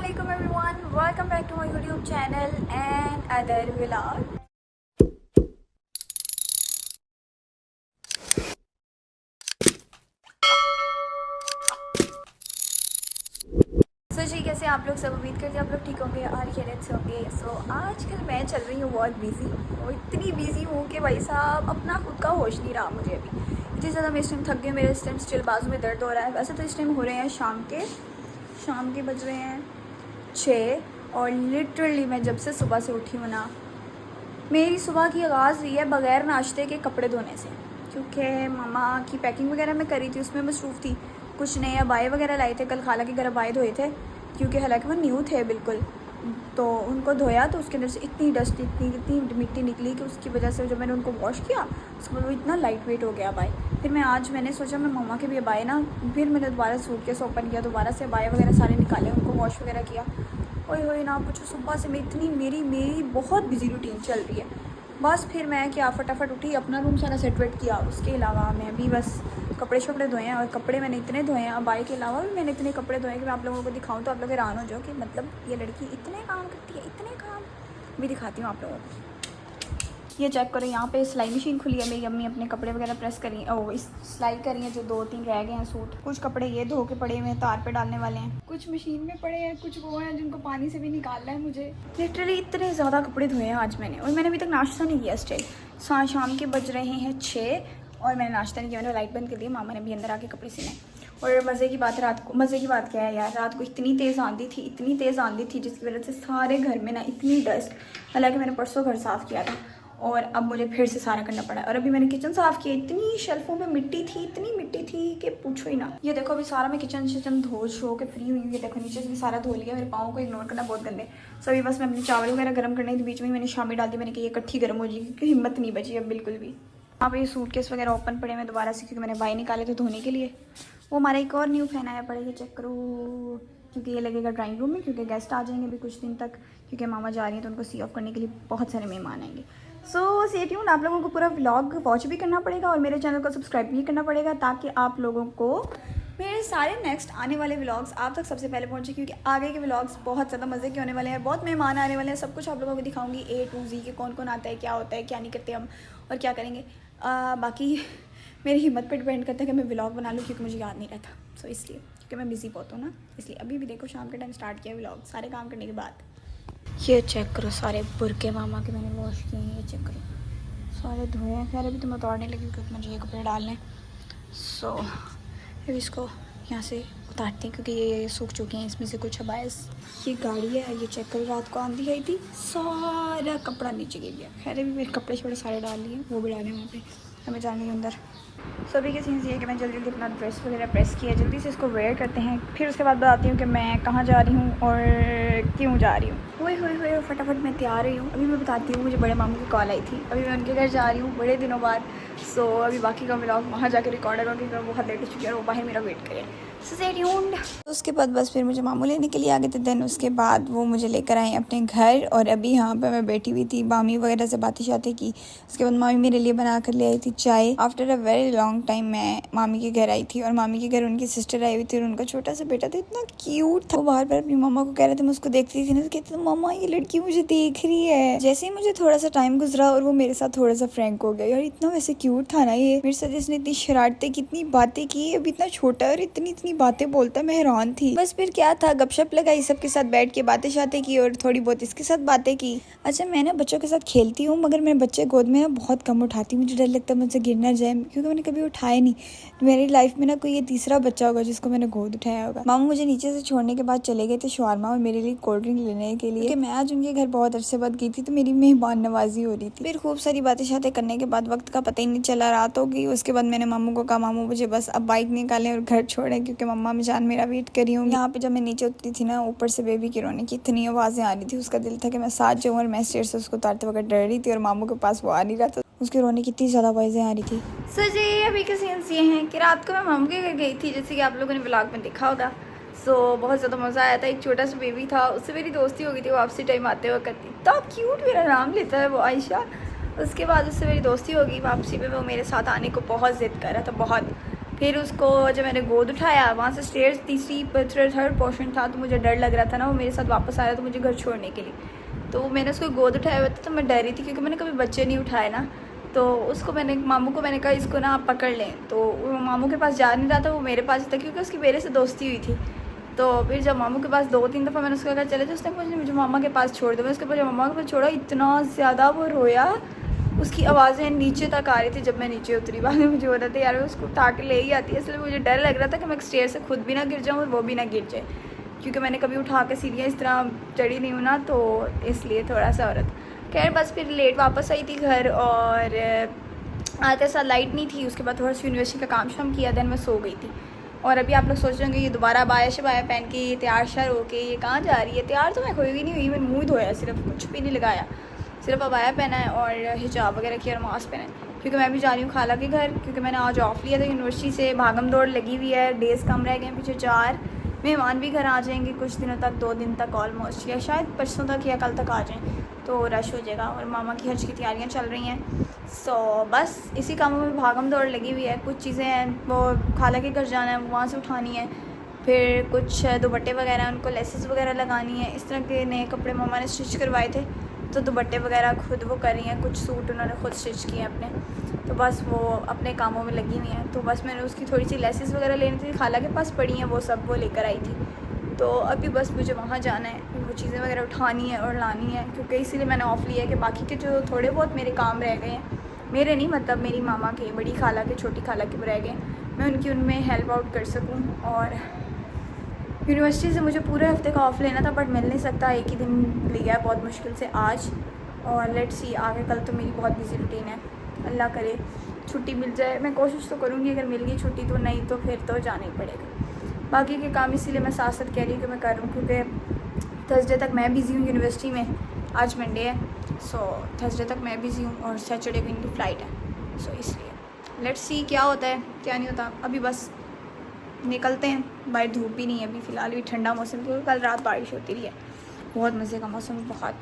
Assalamualaikum everyone, welcome back to my YouTube channel and other vlog. सो जी कैसे आप लोग सब, उम्मीद करते हैं आप लोग ठीक होंगे और खैरियत से होंगे। सो आजकल मैं चल रही हूँ बहुत बिजी और इतनी बिजी हूँ कि भाई साहब अपना खुद का होश नहीं रहा मुझे अभी। इतनी ज़्यादा मैं इस टाइम थक गई, मेरे इस टाइम स्टिल बाजू में दर्द हो रहा है। वैसे तो इस टाइम हो रहे हैं शाम के बज रहे हैं 6 और लिटरली मैं जब से सुबह से उठी हूँ ना, मेरी सुबह की आगाज़ हुई है बग़ैर नाश्ते के कपड़े धोने से, क्योंकि मामा की पैकिंग वगैरह मैं करी थी, उसमें मसरूफ़ थी। कुछ नए अबाए वगैरह लाए थे, कल खाला के घर अबाए धोए थे, क्योंकि हालांकि वो न्यू थे बिल्कुल। तो उनको धोया तो उसके अंदर से इतनी डस्ट, इतनी मिट्टी निकली कि उसकी वजह से जब मैंने उनको वॉश किया उसके बाद वो इतना लाइट वेट हो गया अबाए। फिर मैंने सोचा मैं मामा के भी अबाए ना, फिर मैंने दोबारा सूटकेस ओपन किया, दोबारा से अबाए वगैरह सारे निकाले, उनको वॉश वगैरह किया। ओए होए ना पूछो, सुबह से मैं इतनी मेरी बहुत बिजी रूटीन चल रही है। बस फिर मैं क्या फटाफट उठी, अपना रूम सारा सेट वेट किया। उसके अलावा मैं भी बस कपड़े शपड़े धोए हैं, और कपड़े मैंने इतने धोए हैं अबाई के अलावा भी मैंने इतने कपड़े धोए कि मैं आप लोगों को दिखाऊं तो आप लोग हैरान हो जाओ कि मतलब ये लड़की इतने काम करती है, इतने काम भी दिखाती हूँ आप लोगों को। ये चेक करो, यहाँ पे सिलाई मशीन खुली है, मेरी अम्मी अपने कपड़े वगैरह प्रेस करी इस सिलाई करी है, जो 2-3 रह गए हैं सूट। कुछ कपड़े ये धो के पड़े हुए हैं, तार पे डालने वाले हैं, कुछ मशीन में पड़े हैं, कुछ वो हैं जिनको पानी से भी निकालना है मुझे। लिटरली इतने ज़्यादा कपड़े धोए हैं आज मैंने, और मैंने अभी तक नाश्ता नहीं किया स्टिल। शाम के बज रहे हैं 6 और मैंने नाश्ता नहीं किया, मैंने लाइट बंद कर दी। मामा ने भी अंदर आके कपड़े सिले। और मज़े की बात क्या है यार, रात को इतनी तेज़ आंधी थी जिसकी वजह से सारे घर में ना इतनी डस्ट। हालांकि मैंने परसों घर साफ़ किया था और अब मुझे फिर से सारा करना पड़ा। और अभी मैंने किचन साफ़ किया, इतनी शेल्फों में इतनी मिट्टी थी कि पूछो ही ना। ये देखो अभी सारा मैं किचन धो शो के फ्री हुई हूँ। ये देखो नीचे से भी सारा धो लिया, मेरे पाँव को इग्नोर करना बहुत गंदे। सो अभी बस मैं अपने चावल वगैरह गर्म करने के बीच में मैंने शामी डाल दी। मैंने कहा ये इकट्ठी गर्म हो जाएगी, क्योंकि हिम्मत नहीं बची अब बिल्कुल भी। यहाँ पे ये सूटकेस वगैरह ओपन पड़े हैं दोबारा से, क्योंकि मैंने बाई निकाले थे धोने के लिए। वो हमारा एक और न्यू फैन आया पड़ेगा, चेक करो, क्योंकि ये लगेगा ड्राइंग रूम में, क्योंकि गेस्ट आ जाएंगे अभी कुछ दिन तक, क्योंकि मामा जा रही हैं तो उनको सी ऑफ करने के लिए बहुत सारे मेहमान आएंगे। सो स्टे ट्यून्ड, आप लोगों को पूरा व्लॉग वॉच भी करना पड़ेगा और मेरे चैनल को सब्सक्राइब भी करना पड़ेगा, ताकि आप लोगों को मेरे सारे नेक्स्ट आने वाले व्लॉग्स आप तक सबसे पहले पहुंचे, क्योंकि आगे के व्लॉग्स बहुत ज़्यादा मज़े के होने वाले हैं। बहुत मेहमान आने वाले हैं, सब कुछ आप लोगों को दिखाऊंगी A to Z के कौन कौन आता है, क्या होता है, क्या नहीं करते हम और क्या करेंगे। बाकी मेरी हिम्मत पर डिपेंड करता है कि मैं व्लॉग बना लूँ, क्योंकि मुझे याद नहीं रहता। सो इसलिए, क्योंकि मैं बिज़ी बहुत हूँ ना, इसलिए अभी भी देखो शाम के टाइम स्टार्ट किया व्लॉग सारे काम करने के बाद। ये चेक करो, सारे बुरके मामा के मैंने वॉश किए हैं, ये चेक करो सारे धोए हैं। खैर अभी तो मैं उतारने लगी क्योंकि मुझे ये कपड़े डालने। सो अभी इसको यहाँ से उतारते हैं, क्योंकि ये सूख चुके हैं, इसमें से कुछ अबायस। ये गाड़ी है, ये चेक करो, रात को आंधी आई थी, सारा कपड़ा नीचे गिर गया। खैर अभी मेरे कपड़े शपड़े सारे डाल लिए, वो भी डाले वहाँ पे, हमें जाने के अंदर। सभी के सीन्स ये है कि मैं जल्दी अपना ड्रेस वगैरह प्रेस किया, जल्दी से इसको वेयर करते हैं, फिर उसके बाद बताती हूँ कि मैं कहाँ जा रही हूँ और क्यों जा रही हूँ। हुए फटाफट मैं तैयार हुई हूँ। अभी मैं बताती हूँ, मुझे बड़े मामू की कॉल आई थी, अभी मैं उनके घर जा रही हूँ बड़े दिनों बाद। सो अभी बाकी का व्लॉग वहाँ जाकर रिकॉर्ड करूँगी, क्योंकि मैं बहुत लेट हो चुकी है और वो बाहर मेरा वेट करें। Stay tuned. उसके बाद बस फिर मुझे मामू लेने के लिए आ गए थे। देन उसके बाद वो मुझे लेकर आए अपने घर, और अभी यहाँ पे मैं बैठी हुई थी, मामी वगैरह से बातें शातें की। उसके बाद मामी मेरे लिए बना कर ले आई थी चाय। After a very long time मैं मामी के घर आई थी, और मामी के घर उनकी सिस्टर आई हुई थी और उनका छोटा सा बेटा था, इतना क्यूट था। वो बार बार अपनी मामा को कह रहे थे, मैं उसको देखती थी ना तो कहती थी मामा ये लड़की मुझे देख रही है। जैसे ही मुझे थोड़ा सा टाइम गुजरा और वो मेरे साथ थोड़ा सा फ्रैंक हो गया, यार इतना वैसे क्यूट था ना ये मेरे साथ, इसने इतनी शरारतें, कितनी बातें की, अभी इतना छोटा है और इतनी बातें बोलता है, मैं हैरान थी। बस फिर क्या था, गपशप लगाई, सबके साथ बैठ के बातें शातें की और थोड़ी बहुत इसके साथ बातें की। अच्छा मैं ना बच्चों के साथ खेलती हूँ, मगर मैं बच्चे गोद में ना बहुत कम उठाती हूँ, मुझे डर लगता है मुझसे गिर ना जाए, क्योंकि मैंने कभी उठाया नहीं। मेरी लाइफ में ना कोई ये तीसरा बच्चा होगा जिसको मैंने गोद उठाया होगा। मामू मुझे नीचे से छोड़ने के बाद चले गए थे शवारमा और मेरे लिए कोल्ड ड्रिंक लेने के लिए, क्योंकि मैं आज उनके घर बहुत अरसे बाद गई थी, तो मेरी मेहमान नवाजी हो रही थी। फिर खूब सारी बातें शातें करने के बाद वक्त का पता ही नहीं चला, रात हो गई। उसके बाद मैंने मामू को कहा मामू मुझे बस अब बाइक निकालें और घर छोड़ें, क्योंकि मम्मा में जान मेरा वेट करी हूँ। यहाँ पे जब मैं नीचे उतरी थी ना, ऊपर से बेबी की रोने की इतनी आवाज़ें आ रही थी, उसका दिल था कि मैं साथ जाऊँ, और मैं स्टेयर से उसको उतारते वक्त डर रही थी, और मामू के पास वो आ नहीं रहा था, उसके रोने की इतनी ज़्यादा आवाज़ें आ रही थी। सो जी अभी के सीन्स ये हैं कि रात को मैं मामू के घर गई थी, जैसे कि आप लोगों ने व्लॉग में देखा होगा। सो बहुत ज़्यादा मज़ा आया था। एक छोटा सा बेबी था, उससे मेरी दोस्ती हो गई थी, वापसी टाइम आते वक्त इतना क्यूट मेरा नाम लेता है वो आयशा। उसके बाद उससे मेरी दोस्ती हो गई, वापसी में वो मेरे साथ आने को बहुत ज़िद कर रहा था बहुत। फिर उसको जब मैंने गोद उठाया, वहाँ से स्टेयर्स थर्ड पोर्शन था, तो मुझे डर लग रहा था ना वो मेरे साथ वापस आ रहा था मुझे घर छोड़ने के लिए। तो मैंने उसको गोद उठाया हुआ था, तो मैं डर रही थी क्योंकि मैंने कभी बच्चे नहीं उठाए ना। तो उसको मैंने मामू को मैंने कहा इसको ना आप पकड़ लें, तो वो मामू के पास जा नहीं रहा था, वो मेरे पास था क्योंकि उसकी मेरे से दोस्ती हुई थी। तो फिर जब मामू के पास 2-3 दफ़ा मैंने उसको कहा चले तो उसने मुझे मामा के पास छोड़ दो। मैं उसके पास जब मामा के पास छोड़ा, इतना ज़्यादा वो रोया, उसकी आवाज़ें नीचे तक आ रही थी जब मैं नीचे उतरी। बाद में मुझे हो रहा था यार उसको उठा के ले ही आती है, इसलिए मुझे डर लग रहा था कि मैं स्टेयर से खुद भी ना गिर जाऊँ और वो भी ना गिर जाए, क्योंकि मैंने कभी उठा के सीढ़ियाँ इस तरह चढ़ी नहीं हूँ ना, तो इसलिए थोड़ा सा औरत। खैर बस फिर लेट वापस आई थी घर, और आते साथ लाइट नहीं थी। उसके बाद थोड़ा सा यूनिवर्सिटी का काम शाम किया, देन मैं सो गई थी। और अभी आप लोग सोच रहे होंगे ये दोबारा बाया शबाया पहन के ये तैयार श्यार होके ये कहाँ जा रही है। तैयार तो मैं कोई भी नहीं हुई, मैंने मुँह धोया, सिर्फ कुछ भी नहीं लगाया, सिर्फ अबाया पहना है और हिजाब वगैरह किया और मास्क पहना है, क्योंकि मैं भी जा रही हूँ खाला के घर, क्योंकि मैंने आज ऑफ लिया था यूनिवर्सिटी से। भागम दौड़ लगी हुई है, डेज़ कम रह गए हैं पीछे 4। मेहमान भी घर आ जाएंगे कुछ दिनों तक, 2 दिन तक ऑलमोस्ट, या शायद परसों तक या कल तक आ जाएँ, तो रश हो जाएगा। और मामा की हज की तैयारियाँ चल रही हैं, सो बस इसी कामों में भागम दौड़ लगी हुई है। कुछ चीज़ें हैं वो खाला के घर जाना है, वहाँ से उठानी है, फिर कुछ दुपट्टे वगैरह उनको लेसेस वगैरह लगानी है। इस तरह के नए कपड़े मामा ने स्टिच करवाए थे, तो दुपट्टे वगैरह खुद वो कर रही हैं, कुछ सूट उन्होंने खुद स्टिच किए हैं अपने, तो बस वो अपने कामों में लगी हुई हैं। तो बस मैंने उसकी थोड़ी सी लेसेस वगैरह लेनी थी, खाला के पास पड़ी हैं, वो सब वो लेकर आई थी। तो अभी बस मुझे वहाँ जाना है, वो चीज़ें वगैरह उठानी है और लानी है, क्योंकि इसीलिए मैंने ऑफ़ लिया है कि बाकी के जो थोड़े बहुत मेरे काम रह गए हैं, मेरे नहीं मतलब मेरी मामा के, बड़ी खाला के, छोटी खाला के रह गए, मैं उनकी उनमें हेल्प आउट कर सकूँ। और यूनिवर्सिटी से मुझे पूरे हफ्ते का ऑफ़ लेना था, बट मिल नहीं सकता, एक ही दिन लिया है बहुत मुश्किल से आज। और लेट्स सी आगे, कल तो मेरी बहुत बिजी रूटीन है, अल्लाह करे छुट्टी मिल जाए। मैं कोशिश तो करूँगी, अगर मिल गई छुट्टी तो, नहीं तो फिर तो जाना ही पड़ेगा। बाकी के काम इसीलिए मैं साथ साथ कह रही हूँ कि मैं करूँ, क्योंकि थर्सडे तक मैं बिज़ी हूँ यूनिवर्सिटी में, आज मंडे है, सो थर्सडे तक मैं बिज़ी हूँ और सैटरडे को इनकी फ़्लाइट है, सो इसलिए लेट्स सी क्या होता है क्या नहीं होता। अभी बस निकलते हैं, बाहर धूप भी नहीं है अभी फ़िलहाल, भी ठंडा मौसम, क्योंकि कल रात बारिश होती रही है, बहुत मज़े का मौसम, बहुत।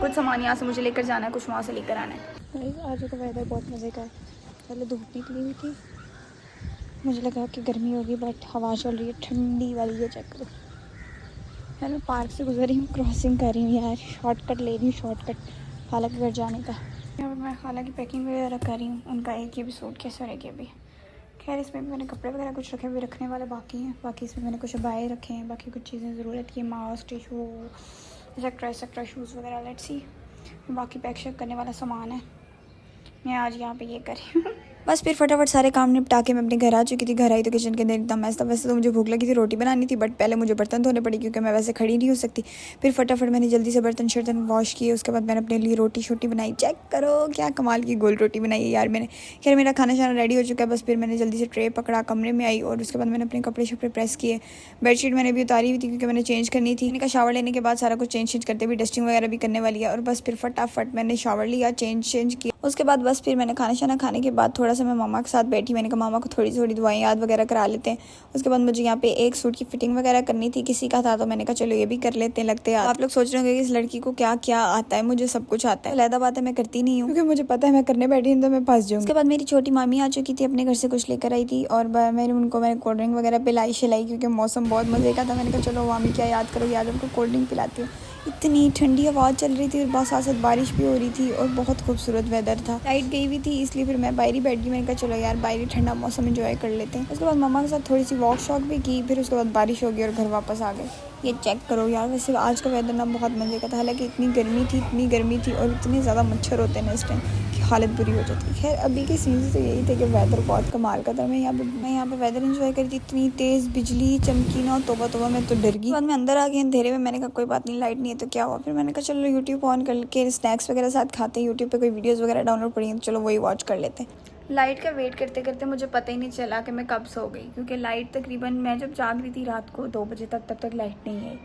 कुछ सामान यहाँ से मुझे लेकर जाना है, कुछ वहाँ से लेकर आना है। आज का वेदर बहुत मज़े का है, पहले धूप निकली हुई थी, मुझे लगा कि गर्मी होगी, बट हवा चल रही है ठंडी वाली, ये चेक करो। मैं पार्क से गुजर रही हूँ, क्रॉसिंग कर रही हूँ यार, शॉर्टकट ले रही हूँ, शॉर्टकट खाला के घर जाने का। यहाँ पर मैं खाला की पैकिंग वगैरह कर रही हूँ, उनका एक ये भी सूट कैसे रह गया अभी। खैर इसमें भी मैंने कपड़े वगैरह कुछ रखे हुए, रखने वाले बाकी हैं, बाकी इसमें मैंने कुछ बाए रखे हैं, बाकी कुछ चीज़ें ज़रूरत की, मास्क, टिशू, एक्सेट्रा शूज़ वगैरह, लेट्स सी। बाकी पैक शैक करने वाला सामान है, मैं आज यहाँ पे ये कर रही हूँ। बस फिर फटाफट सारे काम निपटा के मैं अपने घर आ चुकी थी। घर आई तो किचन के अंदर एकदम मैस था। वैसे तो मुझे भूख लगी थी, रोटी बनानी थी, बट पहले मुझे बर्तन धोने पड़ी क्योंकि मैं वैसे खड़ी नहीं हो सकती। फिर फटाफट मैंने जल्दी से बर्तन शर्तन वॉश किए, उसके बाद मैंने अपने लिए रोटी शोटी बनाई। चेक करो क्या कमाल की गोल रोटी बनाई है यार मैंने। खैर मेरा खाना शाना रेडी हो चुका है, बस फिर मैंने जल्दी से ट्रे पकड़ा, कमरे में आई और उसके बाद मैंने अपने कपड़े शपड़े प्रेस किए। बेडशीट मैंने भी उतारी हुई थी क्योंकि मैंने चेंज करनी थी। मैंने शावर लेने के बाद सारा कुछ चेंज करते हुए डस्टिंग वगैरह भी करने वाली है, और बस फिर फटाफट मैंने शावर लिया, चेंज किया। उसके बाद बस फिर मैंने खाना शाना खाने के बाद थोड़ा सा मैं मामा के साथ बैठी। मैंने कहा मामा को थोड़ी दुआएं याद वगैरह करा लेते हैं। उसके बाद मुझे यहाँ पे एक सूट की फिटिंग वगैरह करनी थी, किसी का था, तो मैंने कहा चलो ये भी कर लेते हैं, लगते हैं। आप लोग सोच रहे होंगे कि इस लड़की को क्या क्या आता है, मुझे सब कुछ आता है। लहदा बात है मैं करती नहीं हूँ, क्योंकि मुझे पता है मैं करने बैठी हूँ तो मैं फंस जाऊँगी। उसके बाद मेरी छोटी मामी आ चुकी थी, अपने घर से कुछ लेकर आई थी, और मैंने कोल्ड ड्रिंक वगैरह पिलाई शिलाई, क्योंकि मौसम बहुत मज़े का था। मैंने कहा चलो मामी क्या याद करो, याद उनको कोल्ड ड्रिंक पिलाती हूँ। इतनी ठंडी हवा चल रही थी और बहुत साथ साथ बारिश भी हो रही थी और बहुत खूबसूरत वेदर था। लाइट गई हुई थी, इसलिए फिर मैं बाहर ही बैठ गई। मैंने कहा चलो यार बाहर ही ठंडा मौसम एंजॉय कर लेते हैं। उसके बाद मम्मा के साथ थोड़ी सी वॉक शॉक भी की, फिर उसके बाद बारिश हो गई और घर वापस आ गए। ये चेक करो यार, वैसे आज का वेदर ना बहुत मज़े का था। हालांकि इतनी गर्मी थी और इतने ज़्यादा मच्छर होते हैं ना इस टाइम कि हालत बुरी हो जाती है। खैर अभी के सीन से यही थे कि वेदर बहुत कमाल का था। मैं यहाँ पे वेदर एंजॉय करी थी, इतनी तेज़ बिजली चमकी ना, तोबा मैं तो डर गई। बाद में अंदर आ गई अंधेरे में। मैंने कहा कोई बात नहीं, लाइट नहीं है तो क्या हुआ। फिर मैंने कहा चलो यूट्यूब ऑन करके स्नैक्स वगैरह साथ खाते हैं। यूट्यूब पे कोई वीडियोज़ वगैरह डाउनलोड पड़ी हैं तो चलो वही वॉच कर लेते हैं। लाइट का वेट करते करते मुझे पता ही नहीं चला कि मैं कब सो गई, क्योंकि लाइट तकरीबन मैं जब जाग रही थी रात को 2 बजे तक, तब तक लाइट नहीं आई।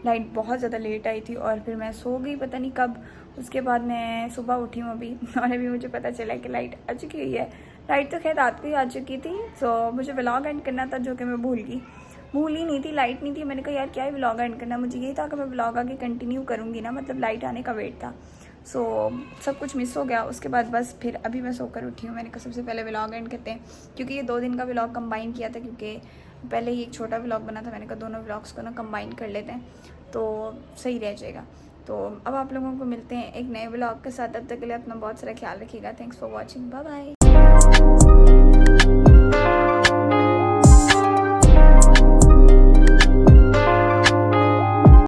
लाइट बहुत ज़्यादा लेट आई थी और फिर मैं सो गई पता नहीं कब। उसके बाद मैं सुबह उठी हूँ अभी, और अभी मुझे पता चला कि लाइट आ चुकी हुई है। लाइट तो खैर रात को ही आ चुकी थी, सो मुझे व्लॉग एंड करना था, जो कि मैं भूल ही नहीं थी, लाइट नहीं थी। मैंने कहा यार क्या है व्लॉग एंड करना, मुझे यही था कि मैं व्लॉग आगे कंटिन्यू करूँगी ना, मतलब लाइट आने का वेट था। सो सब कुछ मिस हो गया। उसके बाद बस फिर अभी मैं सोकर उठी हूँ। मैंने कहा सबसे पहले व्लॉग एंड करते हैं, क्योंकि ये 2 दिन का व्लॉग कंबाइन किया था, क्योंकि पहले ही एक छोटा व्लॉग बना था। मैंने कहा दोनों व्लॉग्स को ना कंबाइन कर लेते हैं तो सही रह जाएगा। तो अब आप लोगों को मिलते हैं एक नए व्लॉग के साथ। तब तक के लिए अपना बहुत सारा ख्याल रखिएगा। Thanks for watching, bye bye.